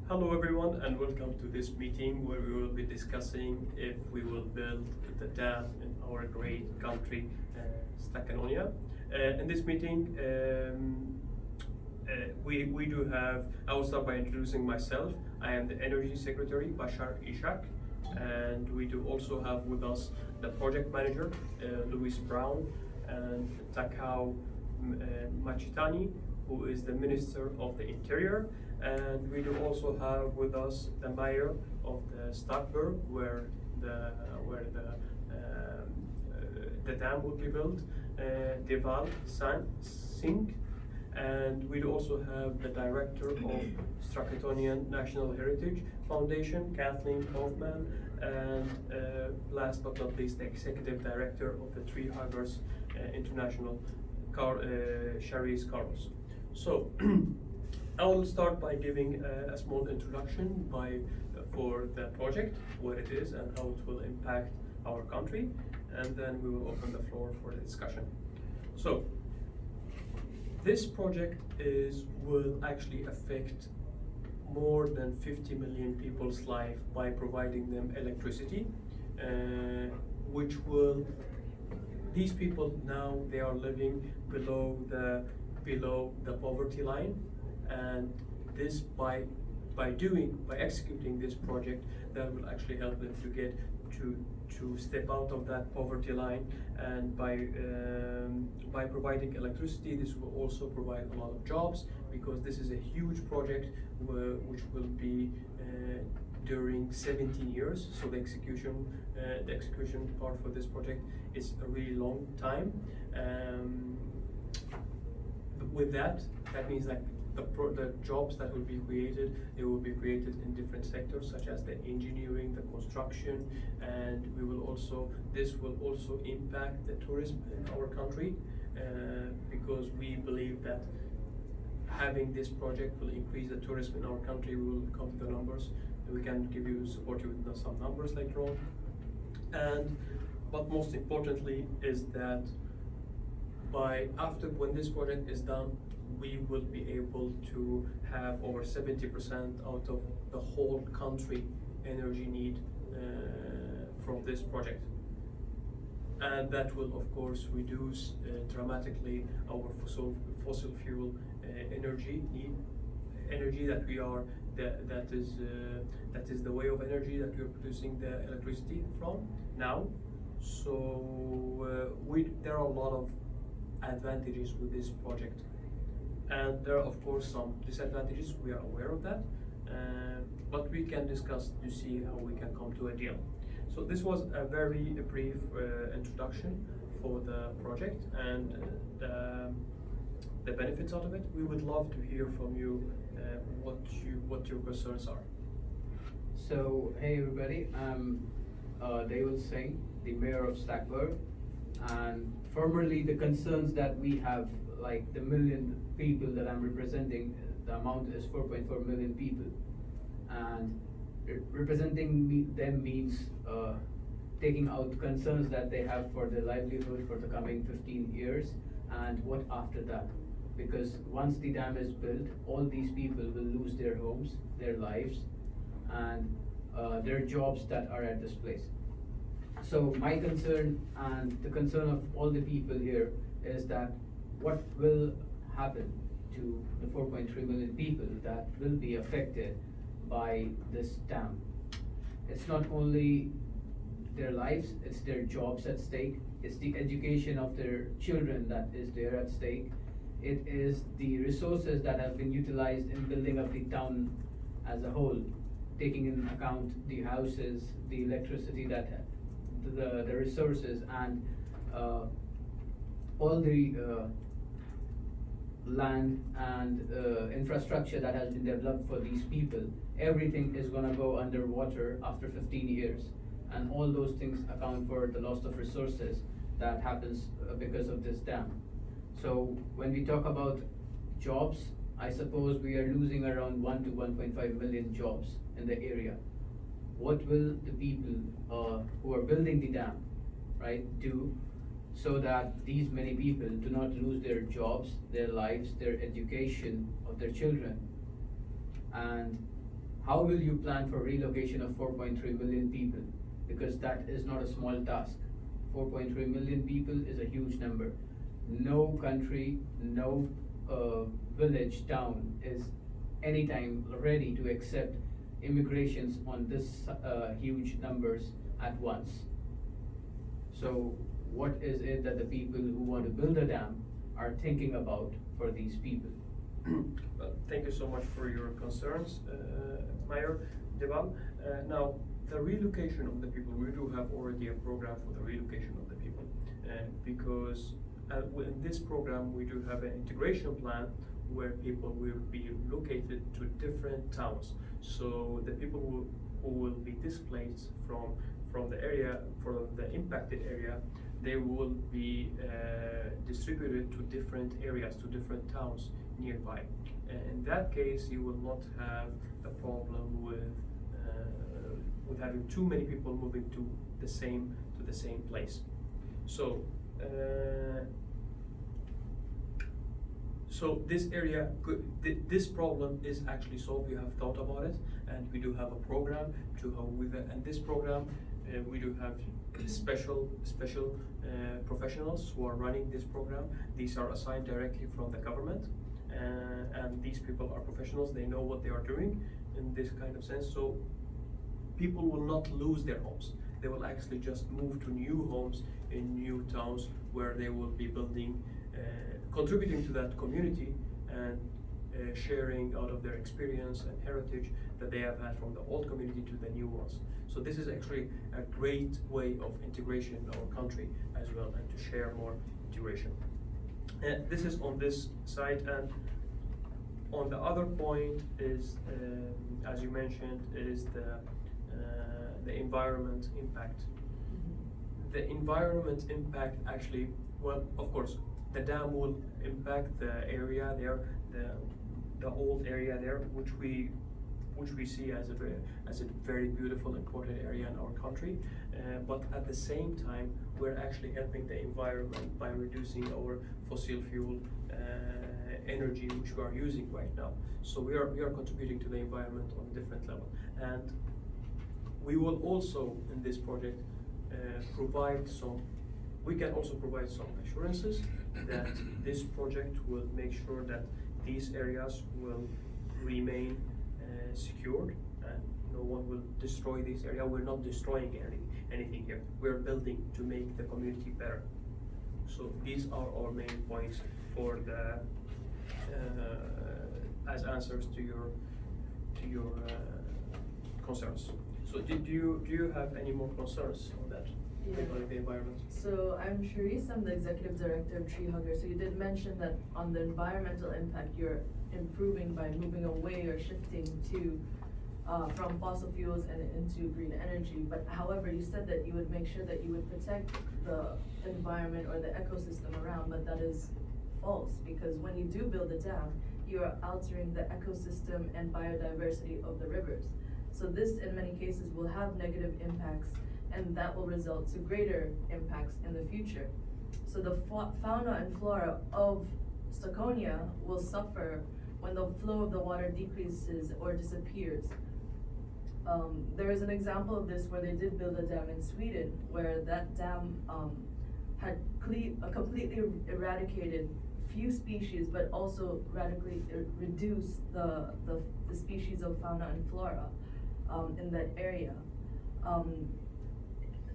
Hello everyone and welcome to this meeting where we will be discussing if we will build the dam in our great country, Stacanonia. In this meeting, we do have, I will start by introducing myself. I am the Energy Secretary, Bashar Ishak, and we do also have with us the project manager, Luis Brown, and Takao Machitani, who is the Minister of the Interior. And we do also have with us the mayor of the Starkburg, where the dam will be built, Deval Singh. And we do also have the director of Strakatonian National Heritage Foundation, Kathleen Hoffman, and last but not least, the executive director of the Three Harbors International, Charis Carlos. So. I will start by giving a small introduction for the project, what it is and how it will impact our country, and then we will open the floor for the discussion. So, this project will actually affect more than 50 million people's life by providing them electricity, which will, these people now, they are living below the poverty line. And this by executing this project, that will actually help them to get to step out of that poverty line. And by providing electricity, this will also provide a lot of jobs, because this is a huge project which will be during 17 years. So the execution part for this project is a really long time. With that means that the jobs that will be created, they will be created in different sectors, such as the engineering, the construction, and this will also impact the tourism in our country, because we believe that having this project will increase the tourism in our country. We will come to the numbers, and we can support you with some numbers later on. But most importantly is that when this project is done, we will be able to have over 70% out of the whole country energy need from this project. And that will of course reduce dramatically our fossil fuel energy need, energy that is the way of energy that we are producing the electricity from now. So there are a lot of advantages with this project. And there are of course some disadvantages, we are aware of that, but we can discuss to see how we can come to a deal. So this was a very brief introduction for the project and the benefits out of it. We would love to hear from you what your concerns are. So, hey everybody, I'm Deval Singh, the mayor of Starkburg, and formerly the concerns that we have, like the million people that I'm representing, the amount is 4.4 million people, and representing them means taking out concerns that they have for their livelihood for the coming 15 years and what after that. Because once the dam is built, all these people will lose their homes, their lives, and their jobs that are at this place. So my concern and the concern of all the people here is that what will happen to the 4.3 million people that will be affected by this dam. It's not only their lives, it's their jobs at stake, it's the education of their children that is there at stake, it is the resources that have been utilized in building up the town as a whole, taking in account the houses, the electricity, the resources, and all the land and infrastructure that has been developed for these people. Everything is going to go underwater after 15 years, and all those things account for the loss of resources that happens because of this dam. So when we talk about jobs, I suppose we are losing around 1 to 1.5 million jobs in the area. What will the people who are building the dam, right, do so that these many people do not lose their jobs, their lives, their education of their children? And how will you plan for relocation of 4.3 million people? Because that is not a small task. 4.3 million people is a huge number. No country, no village, town is anytime ready to accept immigrations on this huge numbers at once. So what is it that the people who want to build a dam are thinking about for these people? Well, thank you so much for your concerns, Mayor Deval. Now, the relocation of the people, we do have already a program for the relocation of the people, because in this program we do have an integration plan where people will be located to different towns. So the people who will be displaced from the area, from the impacted area, they will be distributed to different areas, to different towns nearby. In that case, you will not have a problem with having too many people moving to the same place. So so this area, this problem is actually solved. We have thought about it, and we do have a program to how with it. And this program, we do have special professionals who are running this program. These are assigned directly from the government, and these people are professionals. They know what they are doing in this kind of sense. So people will not lose their homes. They will actually just move to new homes in new towns where they will be building, contributing to that community and sharing out of their experience and heritage that they have had from the old community to the new ones. So this is actually a great way of integration in our country as well, and to share more integration. This is on this side, and on the other point is, as you mentioned, is the environment impact. The environment impact actually, well, of course, the dam will impact the area there, the old area there, which we see as a very beautiful, important area in our country. But at the same time, we're actually helping the environment by reducing our fossil fuel energy which we are using right now. So we are contributing to the environment on a different level. And we will also, in this project, we can also provide some assurances that this project will make sure that these areas will remain secured, and no one will destroy this area. We're not destroying anything here. We're building to make the community better. So these are our main points for the as answers to your concerns. So do you have any more concerns on that regarding the environment? So I'm Sharice, I'm the Executive Director of Tree Hugger. So you did mention that on the environmental impact, you're improving by moving away or shifting to from fossil fuels and into green energy. But however, you said that you would make sure that you would protect the environment or the ecosystem around, but that is false, because when you do build a dam, you are altering the ecosystem and biodiversity of the rivers. So this, in many cases, will have negative impacts, and that will result to greater impacts in the future. So the fauna and flora of Stockonia will suffer when the flow of the water decreases or disappears. There is an example of this where they did build a dam in Sweden, where that dam had completely eradicated few species, but also radically reduced the species of fauna and flora in that area.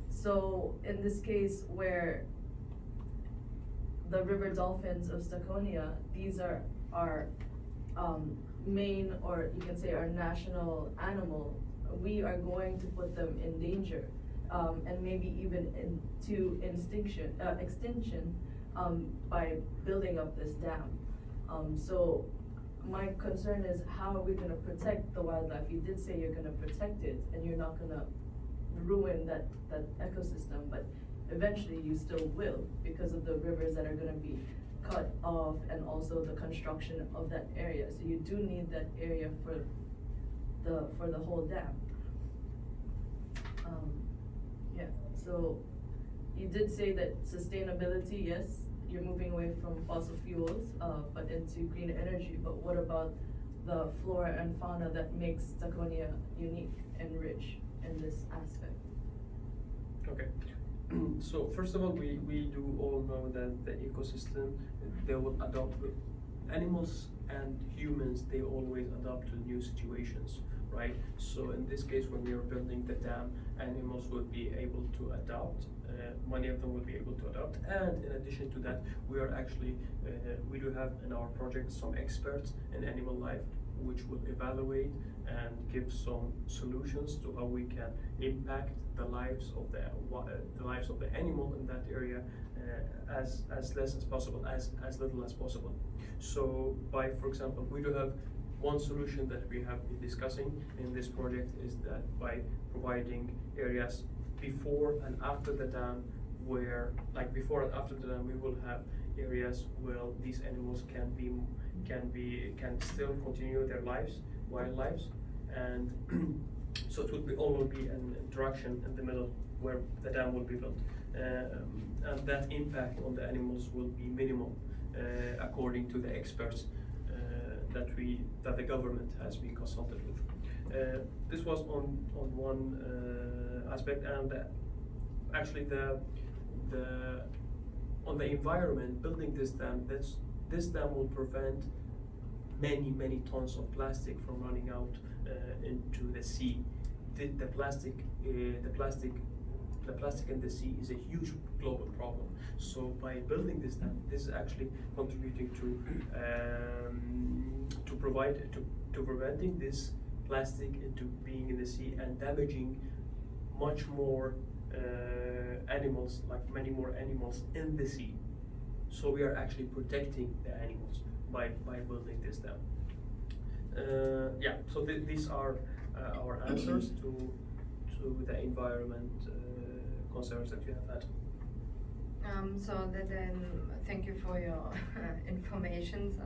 So in this case, where the river dolphins of Stockonia, these are our main, or you can say our national animal, we are going to put them in danger, and maybe even into extinction by building up this dam. So my concern is, how are we gonna protect the wildlife? You did say you're gonna protect it and you're not gonna ruin that ecosystem, but eventually you still will, because of the rivers that are gonna be cut off and also the construction of that area. So you do need that area for the whole dam. Yeah, so you did say that sustainability, yes, you're moving away from fossil fuels, but into green energy, but what about the flora and fauna that makes Zakonia unique and rich in this aspect? Okay. So first of all, we do all know that the ecosystem, they will adapt with animals and humans, they always adapt to new situations, right? So in this case, when we are building the dam, animals will be able to adapt. Many of them will be able to adapt. And in addition to that, we are actually, we do have in our project some experts in animal life, which will evaluate and give some solutions to how we can impact the lives of the animal in that area as less as possible, as little as possible. So for example, we do have one solution that we have been discussing in this project is that by providing areas before and after the dam, where like before and after the dam, we will have areas where these animals can still continue their lives, wild lives, and so it will be an interaction in the middle where the dam will be built, and that impact on the animals will be minimal, according to the experts that the government has been consulted with. This was on one aspect, and actually on the environment, building this dam will prevent many tons of plastic from running out into the sea. The plastic in the sea is a huge global problem. So by building this dam, this is actually contributing to preventing this plastic into being in the sea and damaging much more animals, like many more animals in the sea. So we are actually protecting the animals by building this dam. Yeah, so these are our answers to the environment concerns that you have had. Thank you for your information.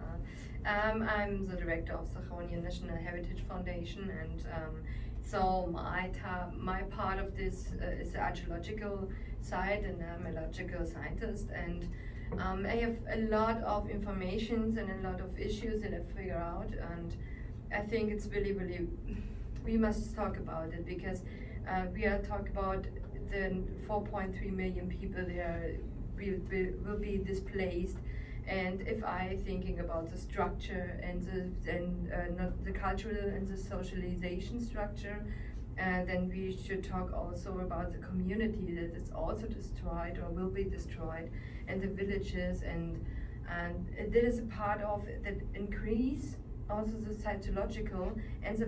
I'm the director of Zakonia National Heritage Foundation, and so my part of this is the archaeological side, and I'm a geological scientist, and I have a lot of information and a lot of issues that I figure out, and I think it's really, we must talk about it, because we are talking about the 4.3 million people there will be displaced, and if I thinking about the structure and not the cultural and the socialization structure, then we should talk also about the community that is also destroyed or will be destroyed, and the villages, and that is a part of that increase also the psychological and the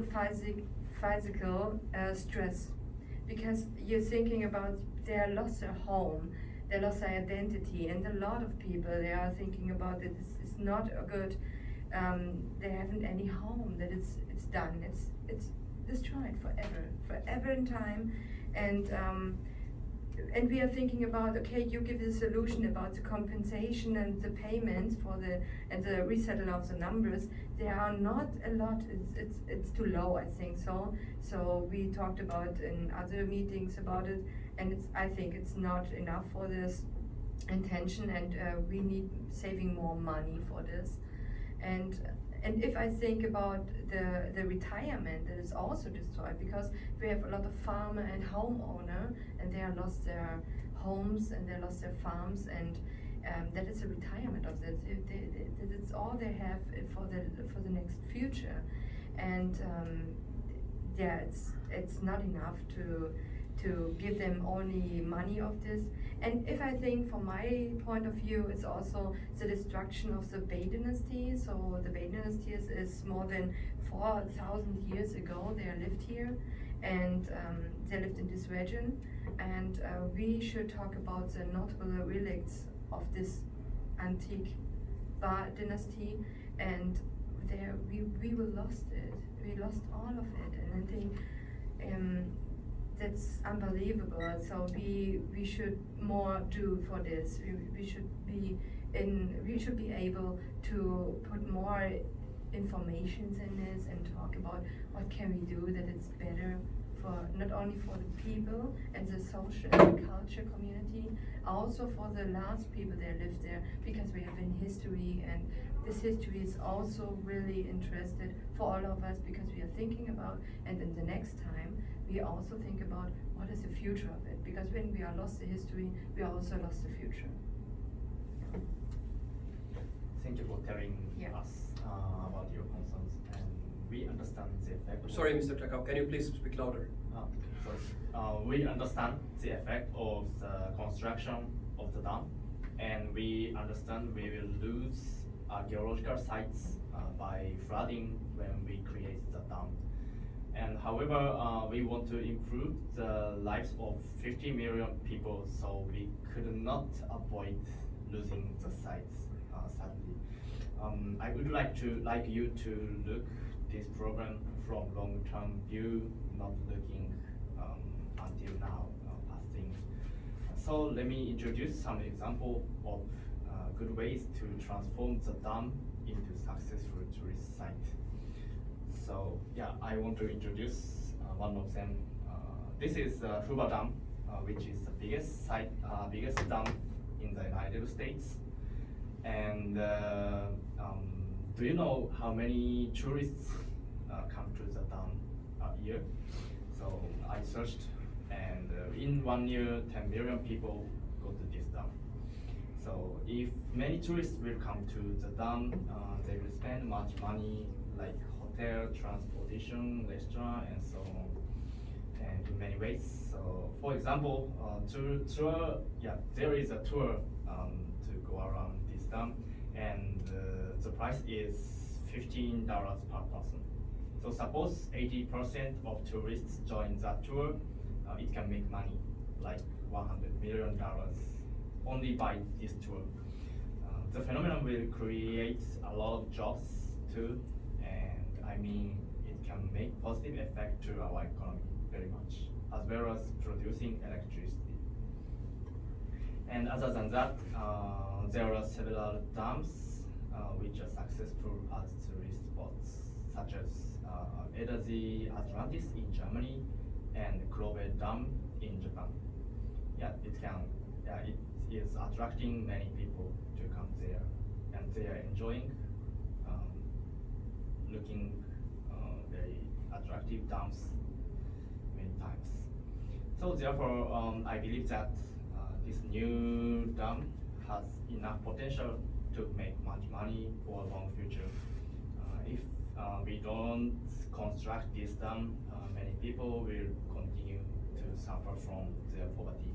physical stress, because you're thinking about they lost their home, they lost their identity, and a lot of people they are thinking about that it's not a good, they haven't any home, that it's done, it's destroyed forever in time, and we are thinking about, okay, you give the solution about the compensation and the payments and the resettle of the numbers. There are not a lot. It's too low, I think so. So we talked about in other meetings about it, and I think it's not enough for this intention, and we need saving more money for this, and if I think about the retirement, that is also destroyed, because we have a lot of farmer and homeowner, and they have lost their homes and they lost their farms, and that is a retirement of that. It's all they have for the next future, and yeah, it's not enough to give them only money of this. And if I think from my point of view, it's also the destruction of the Bay Dynasty. So the Bay Dynasty is more than 4,000 years ago. They lived here, and they lived in this region. And we should talk about the notable relicts of this antique dynasty. And there we lost it. We lost all of it. And I think that's unbelievable. So we should more do for this. We should be able to put more information in this and talk about what can we do that it's better for not only for the people and the social and the culture community, also for the last people that live there, because we have in history, and this history is also really interested for all of us, because we are thinking about, and in the next time we also think about what is the future of it, because when we are lost the history, we are also lost the future. Thank you for telling Yeah. us about your concerns, and we understand the effect. Sorry, Mr. Krakow, can you please speak louder? Sorry. We understand the effect of the construction of the dam, and we understand we will lose archaeological sites by flooding when we create the dam. And however, we want to improve the lives of 50 million people, so we could not avoid losing the sites, sadly. I would like you to look this program from long-term view, not looking until now, past things. So let me introduce some example of good ways to transform the dam into successful tourist site. So yeah, I want to introduce one of them. This is Hoover Dam, which is the biggest dam in the United States. And do you know how many tourists come to the dam a year? So I searched, and in 1 year, 10 million people go to this dam. So if many tourists will come to the dam, they will spend much money, like hotel, transportation, restaurant, and so on, and in many ways. So for example, there is a tour to go around this dam, and the price is $15 per person. So suppose 80% of tourists join that tour, it can make money, like $100 million only by this tour. The phenomenon will create a lot of jobs too, and I mean it can make positive effect to our economy very much, as well as producing electricity. And other than that, there are several dams which are successful as tourist spots, such as Edersee Atlantis in Germany and Klobe Dam in Japan. It is attracting many people to come there, and they are enjoying looking very attractive dams many times. So therefore, I believe that this new dam has enough potential to make much money for a long future. If we don't construct this dam, many people will continue to suffer from their poverty.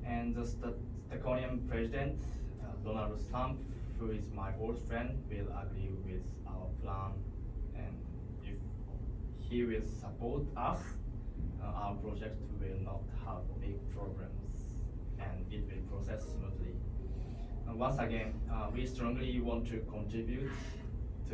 And the Staconian president, Donald Trump, who is my old friend, will agree with our plan. And if he will support us, our project will not have big problems, and it will process smoothly. And once again, we strongly want to contribute